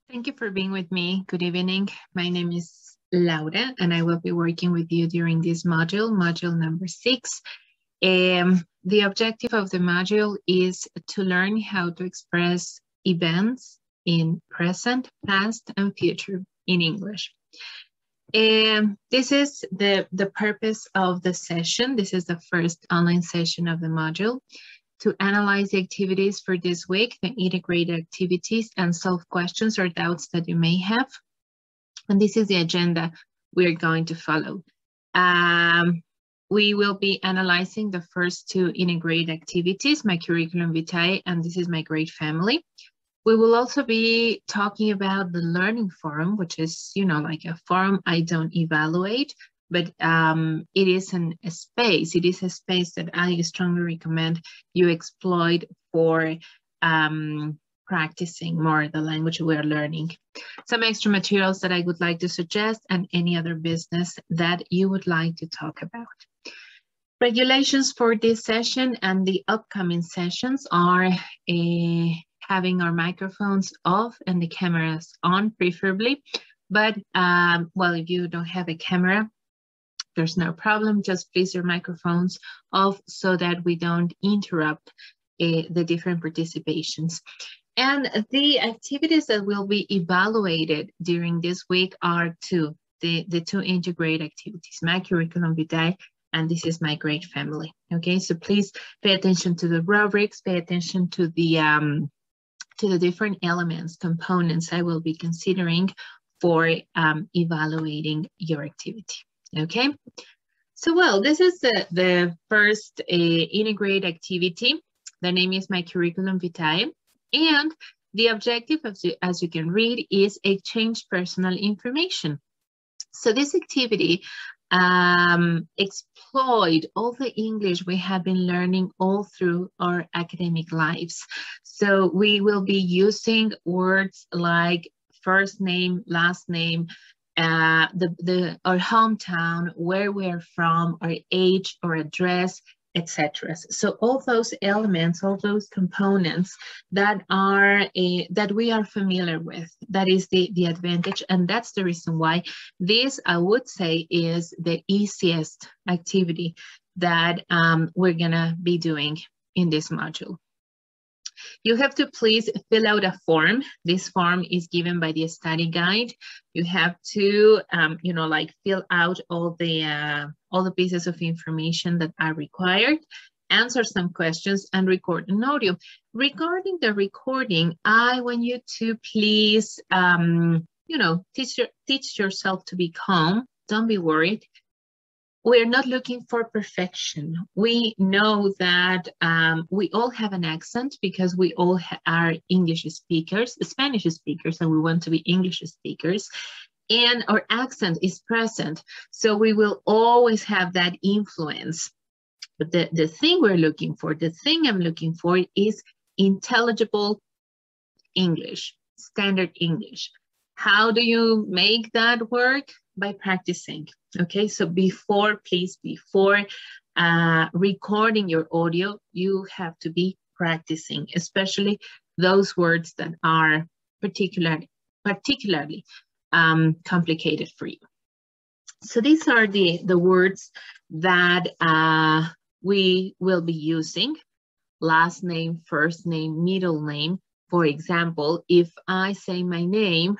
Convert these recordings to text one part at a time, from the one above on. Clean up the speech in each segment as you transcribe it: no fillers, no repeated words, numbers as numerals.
Thank you for being with me. Good evening. My name is Laura, and I will be working with you during this module number 6. The objective of the module is to learn how to express events in present, past, and future in English. This is the purpose of the session. This is the first online session of the module. To analyze the activities for this week, the integrated activities, and solve questions or doubts that you may have. And this is the agenda we're going to follow. We will be analyzing the first two integrated activities, my curriculum vitae, and this is my great family. We will also be talking about the learning forum, which is, like a forum I don't evaluate, but it is a space. It is a space that I strongly recommend you exploit for practicing more the language we are learning. Some extra materials that I would like to suggest and any other business that you would like to talk about. Regulations for this session and the upcoming sessions are having our microphones off and the cameras on preferably. But, well, if you don't have a camera, there's no problem. Just place your microphones off so that we don't interrupt the different participations. And the activities that will be evaluated during this week are the two integrated activities, my curriculum vitae, and this is my great family. Okay, so please pay attention to the rubrics, pay attention to the different elements, components I will be considering for evaluating your activity. Okay, so well, this is the first integrated activity. The name is my curriculum vitae, and the objective, as you can read, is exchange personal information. So this activity exploit all the English we have been learning all through our academic lives. So we will be using words like first name, last name, our hometown, where we're from, our age, or address, etc. So all those elements, all those components that are that we are familiar with, that is the advantage, and that's the reason why this, I would say, is the easiest activity that we're gonna be doing in this module. You have to please fill out a form. This form is given by the study guide. You have to, fill out all the pieces of information that are required, answer some questions, and record an audio. Regarding the recording, I want you to please, teach yourself to be calm. Don't be worried. We're not looking for perfection. We know that we all have an accent because we all are English speakers, Spanish speakers, and we want to be English speakers. And our accent is present. So we will always have that influence. But the thing we're looking for, the thing I'm looking for is intelligible English, standard English. How do you make that work? By practicing. Okay, so before recording your audio, you have to be practicing, especially those words that are particularly complicated for you. So these are the words that we will be using: last name, first name, middle name. For example, if I say my name,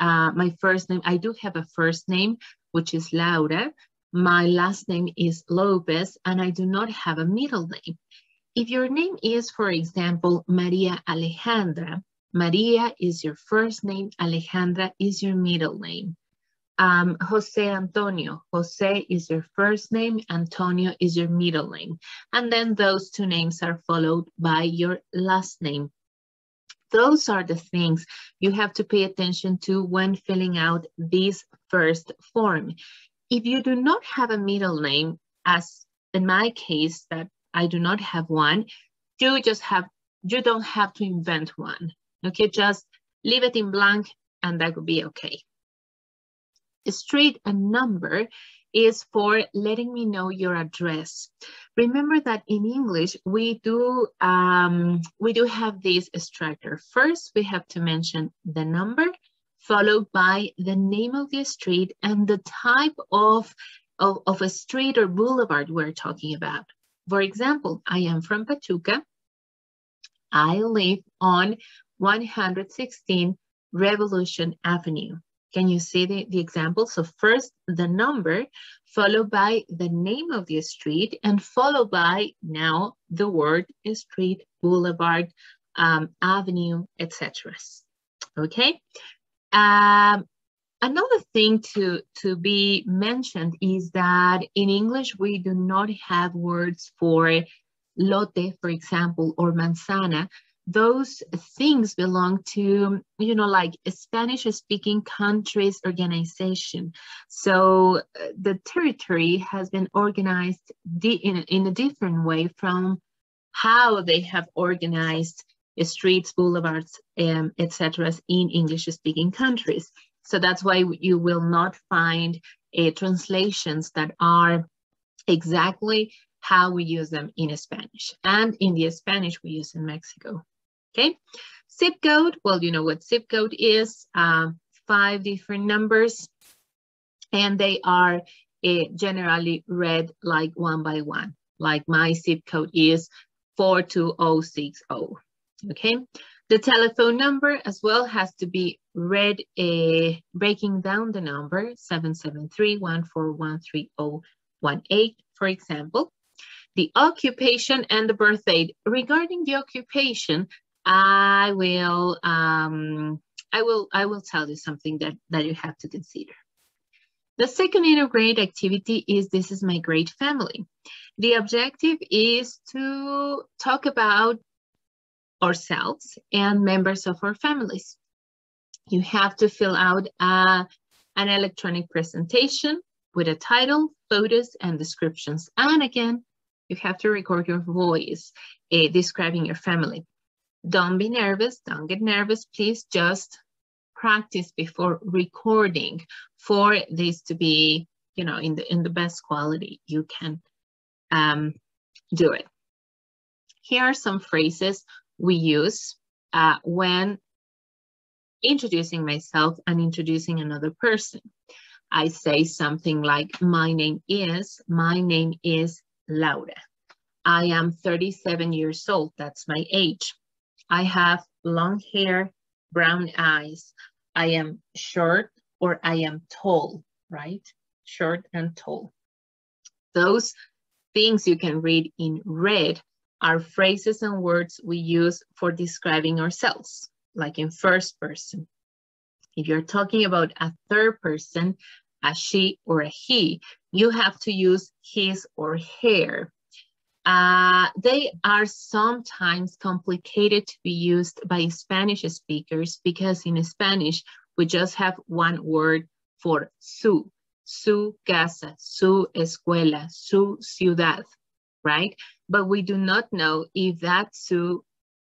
my first name, I do have a first name, which is Laura. My last name is Lopez, and I do not have a middle name. If your name is, for example, Maria Alejandra, Maria is your first name, Alejandra is your middle name. Jose Antonio, Jose is your first name, Antonio is your middle name. And then those two names are followed by your last name. Those are the things you have to pay attention to when filling out this first form. If you do not have a middle name, as in my case that I do not have one, you don't have to invent one. Okay, just leave it in blank and that would be okay. Street and number is for letting me know your address. Remember that in English, we do have this structure. First, we have to mention the number, followed by the name of the street and the type of a street or boulevard we're talking about. For example, I am from Pachuca. I live on 116 Revolution Avenue. Can you see the example? So first, the number, followed by the name of the street, and followed by now the word street, boulevard, avenue, etc. Okay. Another thing to be mentioned is that in English, we do not have words for lote, for example, or manzana. Those things belong to, you know, like a Spanish-speaking countries organization. So the territory has been organized in a different way from how they have organized streets, boulevards, etc. in English-speaking countries. So that's why you will not find translations that are exactly how we use them in Spanish. And in the Spanish we use in Mexico. Okay, zip code, well, you know what zip code is, 5 different numbers, and they are generally read like one by one. Like my zip code is 42060, okay? The telephone number as well has to be read, breaking down the number 773-1413018, for example. The occupation and the birth date. Regarding the occupation, I will tell you something that you have to consider. The second integrate activity is This is my great family. The objective is to talk about ourselves and members of our families. You have to fill out an electronic presentation with a title, photos, and descriptions. And again, you have to record your voice describing your family. Don't be nervous. Don't get nervous. Please just practice before recording for this to be, you know, in the best quality you can do it. Here are some phrases we use when introducing myself and introducing another person. I say something like, my name is Laura. I am 37 years old. That's my age. I have long hair, brown eyes. I am short or I am tall, right? Short and tall. Those things you can read in red are phrases and words we use for describing ourselves, like in first person. If you're talking about a third person, a she or a he, you have to use his or her. They are sometimes complicated to be used by Spanish speakers because in Spanish, we just have one word for su casa, su escuela, su ciudad, right? But we do not know if that su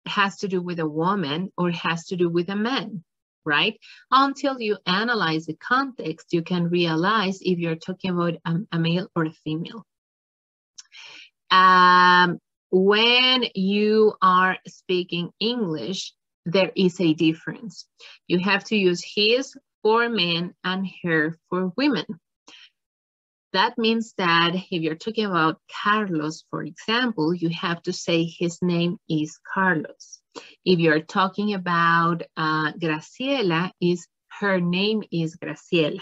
has to do with a woman or has to do with a man, right? Until you analyze the context, you can realize if you're talking about a male or a female. When you are speaking English, there is a difference. You have to use his for men and her for women. That means that if you're talking about Carlos, for example, you have to say his name is Carlos. If you're talking about Graciela, her name is Graciela,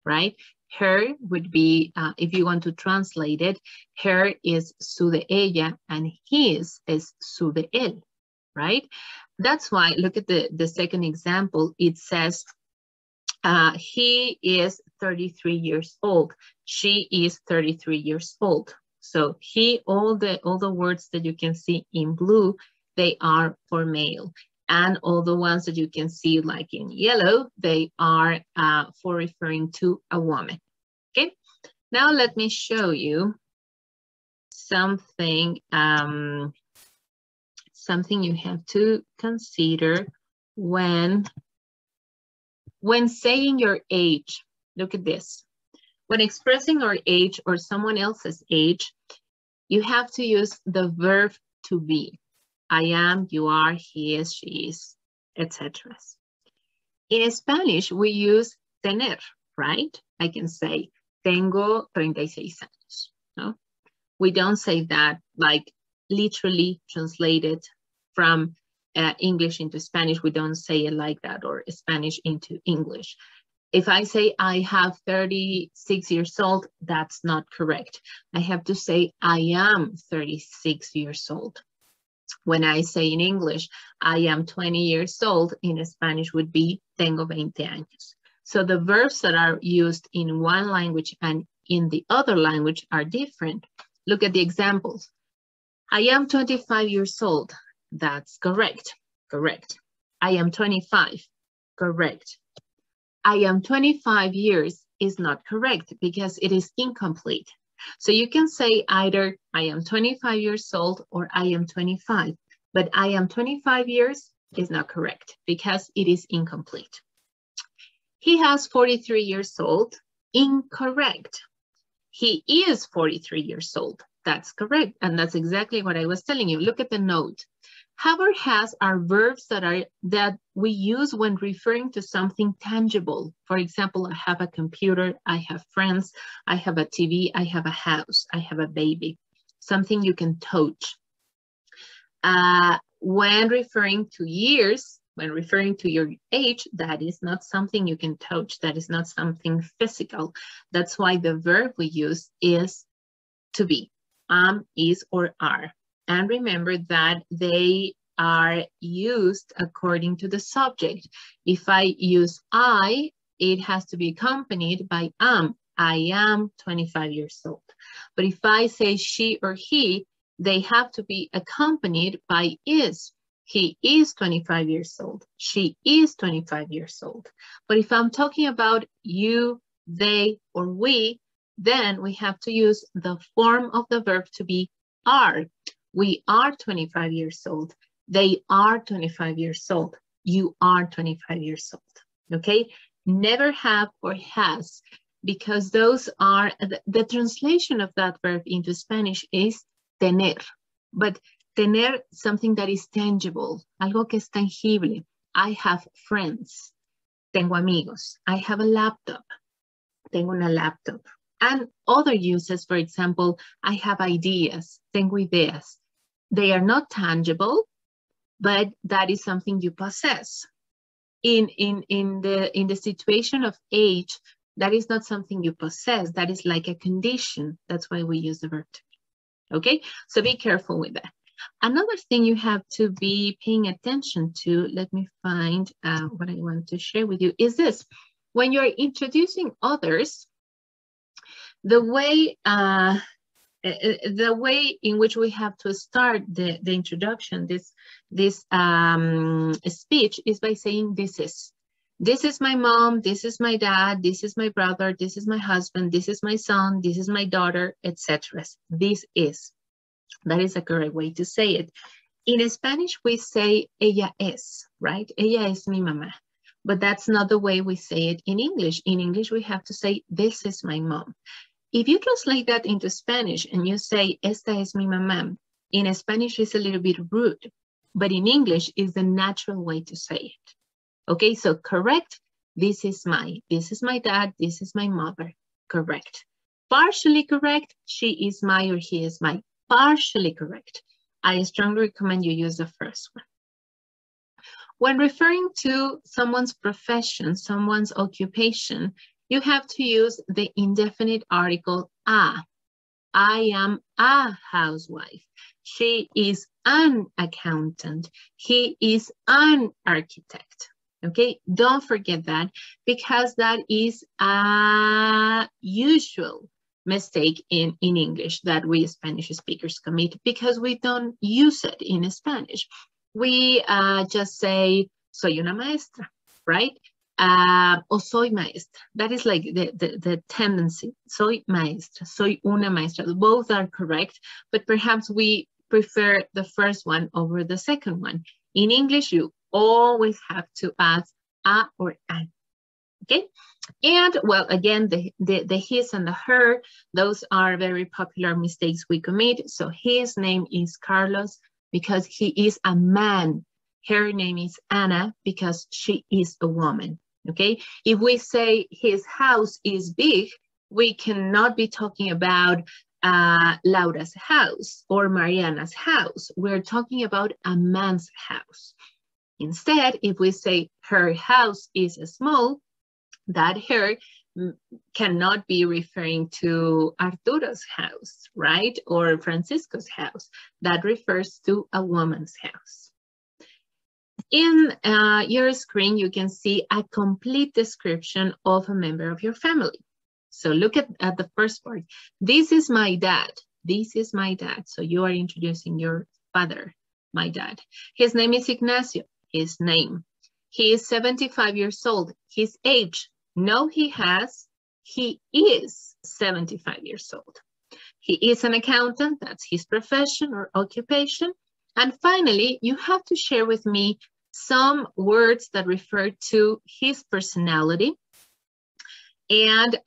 right? Her would be, if you want to translate it, her is su de ella and his is su de él, right? That's why, look at the second example. It says, he is 33 years old. She is 33 years old. So he, all the words that you can see in blue, they are for male. And all the ones that you can see like in yellow, they are for referring to a woman. Okay, now let me show you something, something you have to consider when saying your age. Look at this. When expressing our age or someone else's age, you have to use the verb to be. I am, you are, he is, she is, etc. In Spanish, we use tener, right? I can say, tengo 36 años, no? We don't say that like literally translated from English into Spanish. We don't say it like that, or Spanish into English. If I say I have 36 years old, that's not correct. I have to say I am 36 years old. When I say in English, I am 20 years old, in Spanish would be tengo 20 años. So the verbs that are used in one language and in the other language are different. Look at the examples. I am 25 years old. That's correct. Correct. I am 25. Correct. I am 25 years is not correct because it is incomplete. So you can say either I am 25 years old or I am 25, but I am 25 years is not correct because it is incomplete. He has 43 years old. Incorrect. He is 43 years old. That's correct. And that's exactly what I was telling you. Look at the note. Have or has are verbs that we use when referring to something tangible. For example, I have a computer, I have friends, I have a TV, I have a house, I have a baby. Something you can touch. When referring to years, when referring to your age, that is not something you can touch. That is not something physical. That's why the verb we use is to be, is, or are. And remember that they are used according to the subject. If I use I, it has to be accompanied by am. I am 25 years old. But if I say she or he, they have to be accompanied by is. He is 25 years old. She is 25 years old. But if I'm talking about you, they, or we, then we have to use the form of the verb to be are. We are 25 years old. They are 25 years old. You are 25 years old. Okay? Never have or has, because those are, the translation of that verb into Spanish is tener. But tener, something that is tangible, algo que es tangible. I have friends. Tengo amigos. I have a laptop. Tengo una laptop. And other uses, for example, I have ideas. Tengo ideas. They are not tangible, but that is something you possess. In the situation of age, that is not something you possess. That is like a condition. That's why we use the verb to be. Okay, so be careful with that. Another thing you have to be paying attention to, let me find what I want to share with you, is this. When you're introducing others, the way in which we have to start the introduction, this speech, is by saying this is my mom, this is my dad, this is my brother, this is my husband, this is my son, this is my daughter, etc. This is. That is a correct way to say it. In Spanish, we say ella es, right? Ella es mi mamá. But that's not the way we say it in English. In English, we have to say, this is my mom. If you translate that into Spanish and you say, esta es mi mamá, in Spanish it's a little bit rude, but in English is the natural way to say it. Okay, so correct, this is my dad, this is my mother, correct. Partially correct, she is my or he is my. Partially correct. I strongly recommend you use the first one. When referring to someone's profession, someone's occupation, you have to use the indefinite article a. I am a housewife. She is an accountant. He is an architect. Okay, don't forget that, because that is a usual mistake in English that we Spanish speakers commit, because we don't use it in Spanish. We just say, soy una maestra, right? O soy maestra. That is like the tendency. Soy maestra, soy una maestra. Both are correct, but perhaps we prefer the first one over the second one. In English, you always have to add a or an. okay? And well, again, the his and the her, those are very popular mistakes we commit. So his name is Carlos because he is a man. Her name is Anna because she is a woman, okay? If we say his house is big, we cannot be talking about Laura's house or Mariana's house. We're talking about a man's house. Instead, if we say her house is small, that her cannot be referring to Arturo's house, right? Or Francisco's house. That refers to a woman's house. In your screen, you can see a complete description of a member of your family. So look at the first part. This is my dad. This is my dad. So you are introducing your father, my dad. His name is Ignacio. His name. He is 75 years old. His age. No, he is 75 years old. He is an accountant. That's his profession or occupation. And finally, you have to share with me some words that refer to his personality and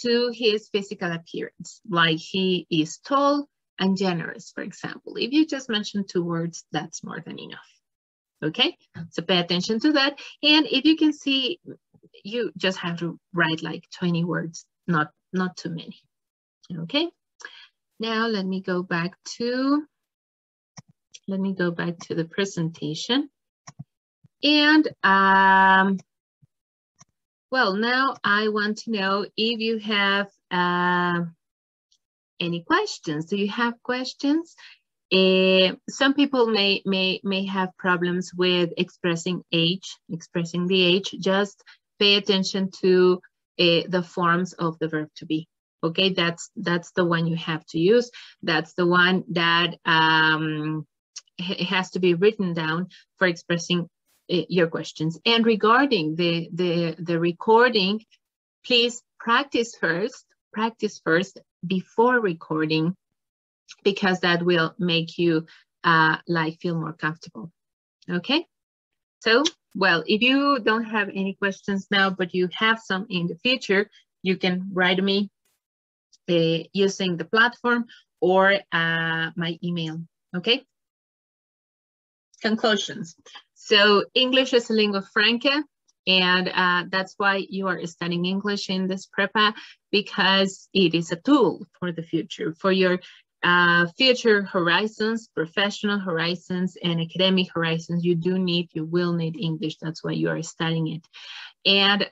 to his physical appearance, like he is tall and generous, for example. If you just mention 2 words, that's more than enough. Okay, so pay attention to that. And if you can see, you just have to write like 20 words, not too many. Okay, now let me go back to the presentation. And well, now I want to know if you have any questions. Do you have questions? Some people may have problems with expressing the age. Just pay attention to the forms of the verb to be. Okay, that's the one you have to use. That's the one that it has to be written down for expressing your questions. And regarding the recording, please practice first before recording, because that will make you feel more comfortable. Okay, so well, if you don't have any questions now, but you have some in the future, you can write me using the platform or my email. Okay, conclusions. So English is a lingua franca, and that's why you are studying English in this prepa, because it is a tool for the future, for your future horizons, professional horizons, and academic horizons. You will need English. That's why you are studying it. And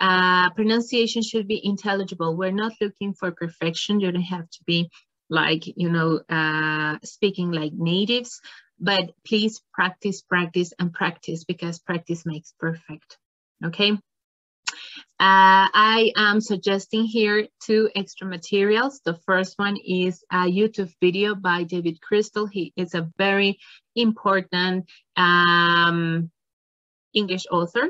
pronunciation should be intelligible. We're not looking for perfection. You don't have to be like, speaking like natives, but please practice, because practice makes perfect. Okay. I am suggesting here 2 extra materials. The first one is a YouTube video by David Crystal. He is a very important English author,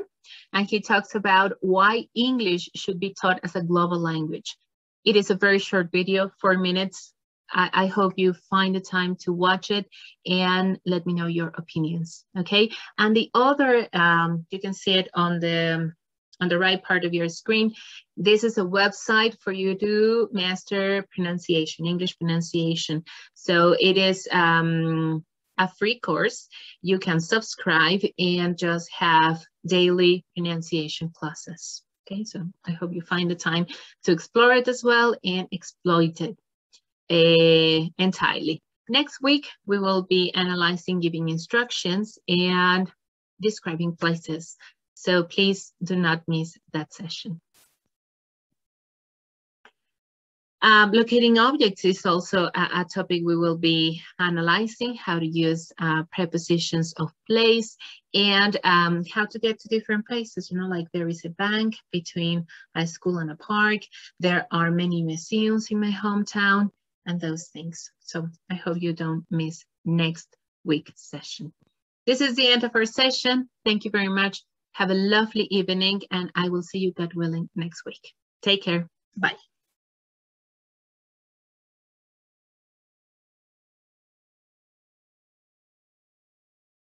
and he talks about why English should be taught as a global language. It is a very short video, 4 minutes. I hope you find the time to watch it and let me know your opinions, okay? And the other, you can see it on the right part of your screen. This is a website for you to master pronunciation, English pronunciation. So it is a free course. You can subscribe and just have daily pronunciation classes. Okay, so I hope you find the time to explore it as well and exploit it entirely. Next week, we will be analyzing, giving instructions, and describing places. So please do not miss that session. Locating objects is also a topic we will be analyzing, how to use prepositions of place and how to get to different places. Like there is a bank between a school and a park. There are many museums in my hometown and those things. So I hope you don't miss next week's session. This is the end of our session. Thank you very much. Have a lovely evening, and I will see you, God willing, next week. Take care. Bye.